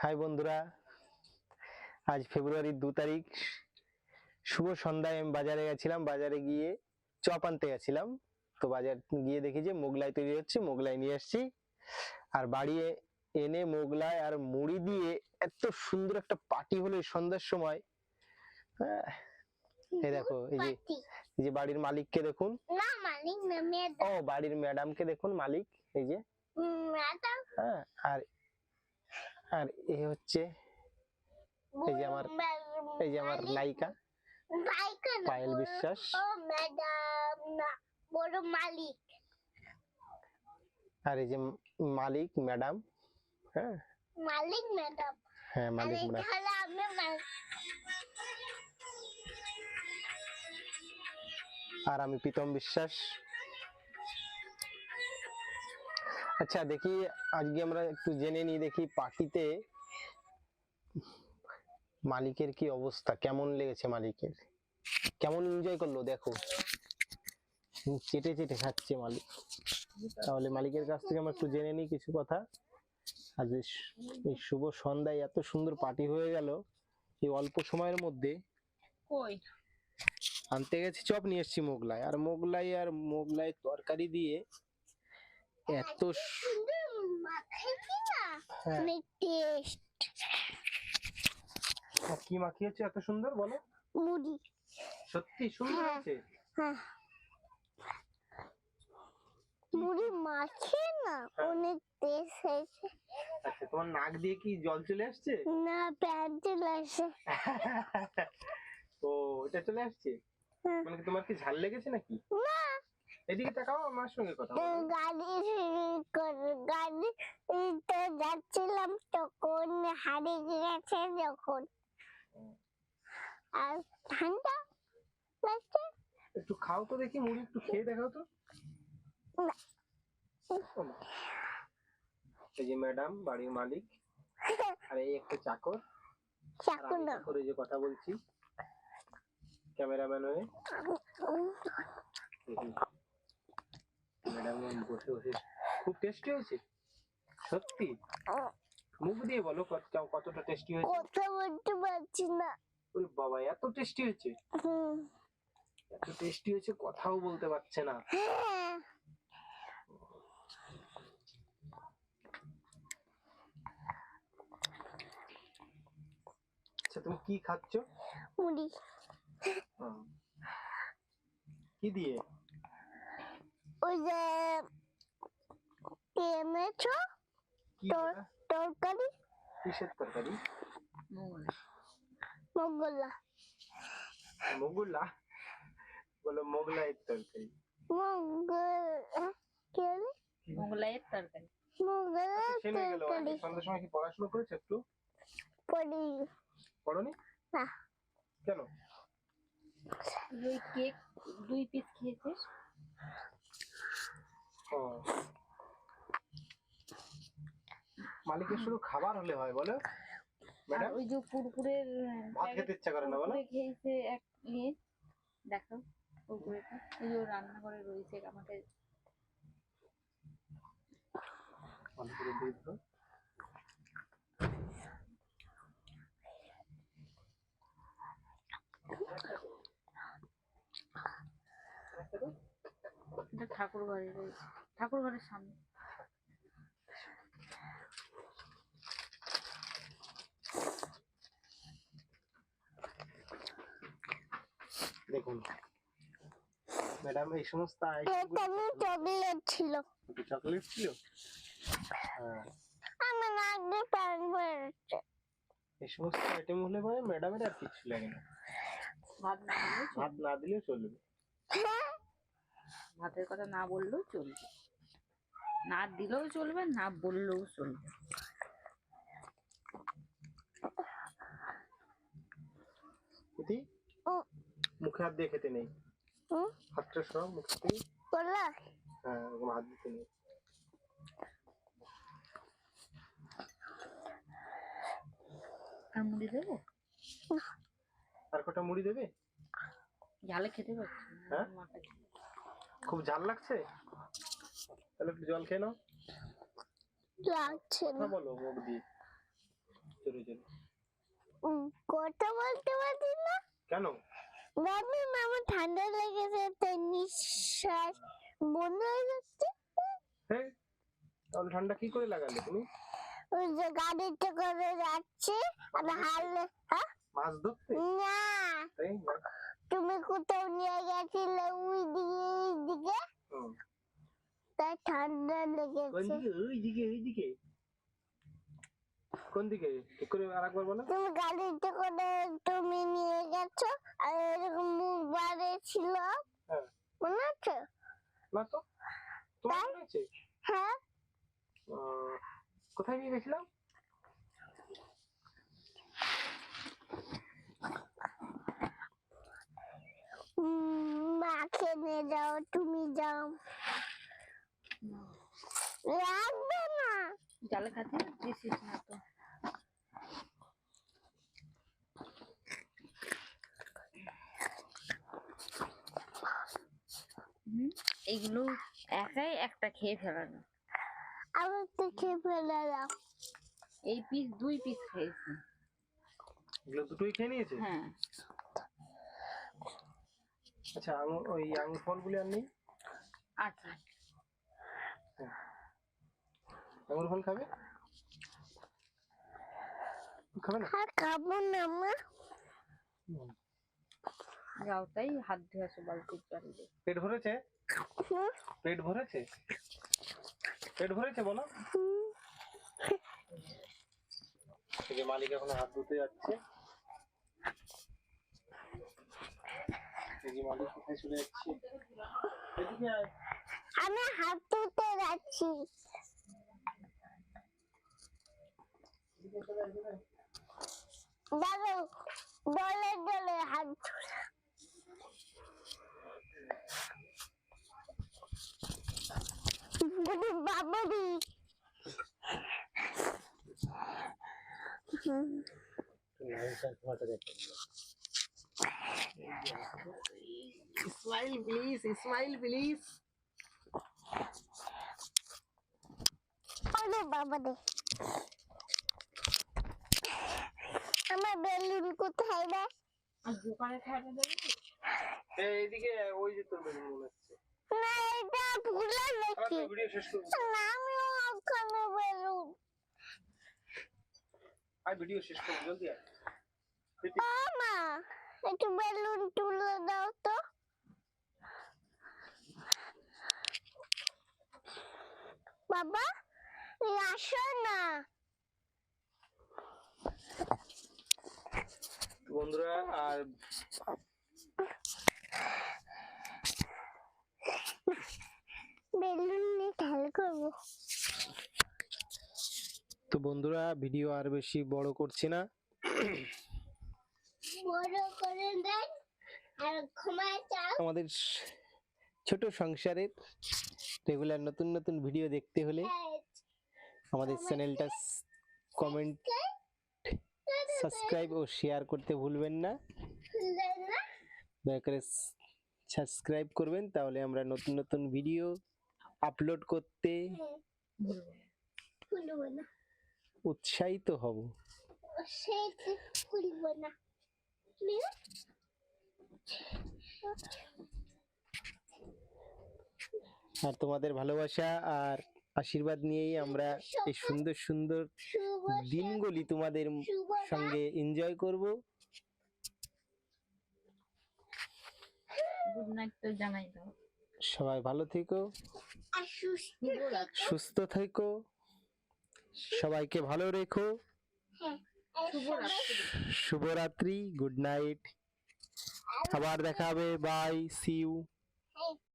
High বন্ধুরা, আজ ফেব্রুয়ারির 2 তারিখ, শুভ সন্ধ্যায় আমি বাজারে গেছিলাম। বাজারে গিয়ে চপ আনতে গেছিলাম। তো বাজার গিয়ে দেখি যে মোগলাই তৈরি হচ্ছে, মোগলাই নিয়ে এসেছি। আর বাড়ি এনে মোগলাই আর মুড়ি দিয়ে এত সুন্দর একটা পার্টি হলো এই সন্ধ্যার সময়। হ্যাঁ, এই দেখো, এই যে বাড়ির মালিককে দেখুন। না, মালিক না, ম্যাডাম। ও, বাড়ির ম্যাডামকে দেখুন, মালিক এই যে ম্যাডাম। হ্যাঁ, আর আর এই হচ্ছে এই যে আমার নায়িকা পায়েল বিশ্বাস। ও ম্যাডাম না, বড় মালিক। আর এই যে মালিক ম্যাডাম। হ্যাঁ, মালিক ম্যাডাম। হ্যাঁ, মালিক ম্যাডাম। আর আমি প্রীতম বিশ্বাস। আচ্ছা, দেখি আজকে আমরা একটু জেনে নিই, দেখি পার্টিতে মালিকের কি অবস্থা, কেমন লেগেছে মালিকের, কেমন এনজয় করলো। দেখো, চেটে চেটে খাচ্ছে মালিক। তাহলে মালিকের কাছ থেকে আমরা একটু জেনে নিই কিছু কথা। আজ এই শুভ সন্ধ্যায় এত সুন্দর পার্টি হয়ে গেল এই অল্প সময়ের মধ্যে। আনতে গেছি চপ, নিয়ে এসেছি মোগলাই, আর মোগলাই তরকারি দিয়ে এত কি মাখিয়েছে এত সুন্দর, বলো। মুড়ি সত্যি সুন্দর হয়েছে। হ্যাঁ, মুড়ি মাখে না, অনেক টেস্ট হয়েছে। আচ্ছা, তোমার নাক দিয়ে কি জল চলে আসছে? না, প্যান চলে আসছে। ও, এটা চলে আসছে। মানে তোমার কি ঝাল লেগেছে নাকি? না। এদিকে তাকাও, আমার সঙ্গে কথা বলো। গাড়িতে যাচ্ছিলাম তখন হারিয়ে গেছে যখন, আর ঠান্ডা লাগছে। একটু খাও তো দেখি, মুড়ি একটু খেয়ে দেখাও তো। এই যে ম্যাডাম, বাড়ির মালিক, আর এই একটা চাকর। চাকর যে কথা বলছি, ক্যামেরাম্যান হয়ে। ম্যাডাম বসে বসে খুব টেস্টি হয়েছে সত্যি। মুখ দিয়ে বলো কতটা টেস্টি হয়েছে। কথা বলতে পারছি না। ওরে বাবা, এত টেস্টি হয়েছে, এত টেস্টি হয়েছে, কথাও বলতে পারছে না। আচ্ছা, তুমি কি খাচ্ছ? মুড়ি। কি দিয়ে? ওই যে এনেছো তরকারি। কিসের তরকারি? মোগলা। মোগলা বলো, মোগলাইয়ের তরকারি। মোগলাইয়ের তরকারি। সন্ধ্যার সময় কি পড়াশোনা করেছো? একটু পড়নি? না। কেন? কেক 2 পিস খেয়েছিস? মালিকের শুধু খাবার হলে হয়, বলো ম্যাডাম? ওই যে কুরকুরের ভাত খেতে ইচ্ছা করে না, বলো? খেয়েছে এক নিয়ে দেখো, কুরকুরেটা এই যে রান্নাঘরে রয়েছে, আমাকে এটা ঠাকুর ঘরে রয়েছে, ঠাকুর ঘরের সামনে। দেখুন ম্যাডাম, এই সমস্ত চকলেট ছিল। চকলেট ছিল? হ্যাঁ, আমার নাক দিয়ে পানি বেরোচ্ছে। এই সমস্ত আইটেম হলে পরে ম্যাডামের আর কিছু লাগে না। ভাত না দিলেও চলবে। ভাতের কথা না বললেও চলবে, না দিলেও চলবে, না বললেও চলবে। মুখে হাত দিয়ে খেতে নেই, হাতটা সব মুখ থেকে। হ্যাঁ, হাত দিতে নেই। আর মুড়ি দেবো? আর কটা মুড়ি দেবে? ঝালে খেতে পারছি না। হ্যাঁ, খুব ঝাল লাগছে, তাহলে একটু জল খেয়ে নাও। লাগছে না, বলো মুখ দিয়ে। জোরে জোরে। কথা বলতে পারছি না। কেন? বাবু মামা ঠান্ডা লেগেছে তো নিঃশ্বাস বন্ধ হয়ে যাচ্ছে। হ্যাঁ, তাহলে ঠান্ডা কি করে লাগালে তুমি? ওই যে গাড়িতে করে যাচ্ছে আর হারলে মাছ ধরতে? না, তাই না? তুমি কোথাও নিয়ে গেছিলে ওই দিকে হুম। তাই ঠান্ডা কোন লেগেছে। দিকে? ওইদিকে। কোন দিকে? ঠিক করে আরেকবার বলো। তুমি গাড়িতে করে তুমি নিয়ে গেছো আর এরকম মুখ বাড়ে ছিল, হ্যাঁ। মনে আছে? না তো। তোমার মনে আছে? হ্যাঁ, কোথায় নিয়ে গেছিলাম? মাকে নিয়ে যাও, তুমি যাও। লাগবে না। জালে খাতে দিছিস না তো। এইগুলো একাই একটা খেয়ে ফেলানো। আমি তো খেয়ে ফেলাম। এই পিস 2 পিস খেয়েছি। এগুলো দুটোই খেয়ে নিয়েছে? হ্যাঁ। আচ্ছা, ওই আঙুর ফলগুলি আর নেই? আচ্ছা, আঙুর ফল খাবে? খাবে না? আর খাবো না মা। যাও তাই হাত ধুয়ে আসো বালতির জল দিয়ে। পেট ভরেছে? হুম, পেট ভরেছে? পেট ভরেছে বলো? এই যে মালিক এখন হাত ধুতে যাচ্ছে। এই যে মালিক কোথায় চলে যাচ্ছে? এদিকে আয়। আমি হাত ধুতে যাচ্ছি। এদিকে চলে আয়, এদিকে আয়। দাদা ডলে ডলে হাত ধুলে। বাবারি Smile please, smile please. আরে বাবা রে, আমার বেলুন কোথায় রে? আর দোকানে খাওয়াটা দেবে? এইদিকে ওই যে তোর বেলুন মনে হচ্ছে। না, এটা ভুলে নাকি? ভিডিও শেষ করবো। আমিও ওখানে বেলুন। আয় ভিডিও শেষ করবো, জলদি আয়। মা একটু বেলুন তুলে দাও তো। বাবা আসো না। বন্ধুরা, আর বেলুন নিয়ে খেলা করবো। তো বন্ধুরা, ভিডিও আর বেশি বড় করছি না। বড় করে দেন আর ক্ষমা চাও। আমাদের ছোট সংসারের রেগুলার নতুন নতুন ভিডিও দেখতে হলে আমাদের চ্যানেলটা কমেন্ট, সাবস্ক্রাইব ও শেয়ার করতে ভুলবেন না। দয়া করে সাবস্ক্রাইব করবেন, তাহলে আমরা নতুন নতুন ভিডিও আপলোড করতে খুলবো না, উৎসাহিত হব। সেটা খুলবো না। আর তোমাদের ভালোবাসা আর আশীর্বাদ নিয়েই আমরা এই সুন্দর সুন্দর দিনগুলি তোমাদের সঙ্গে এনজয় করব। গুড নাইট তো জানাই দাও। সবাই ভালো থেকো, আর সুস্থ থেকো, সবাইকে ভালো রেখো। শুভরাত্রি। শুভরাত্রি, গুড নাইট। আবার দেখা হবে, বাই, সি ইউ।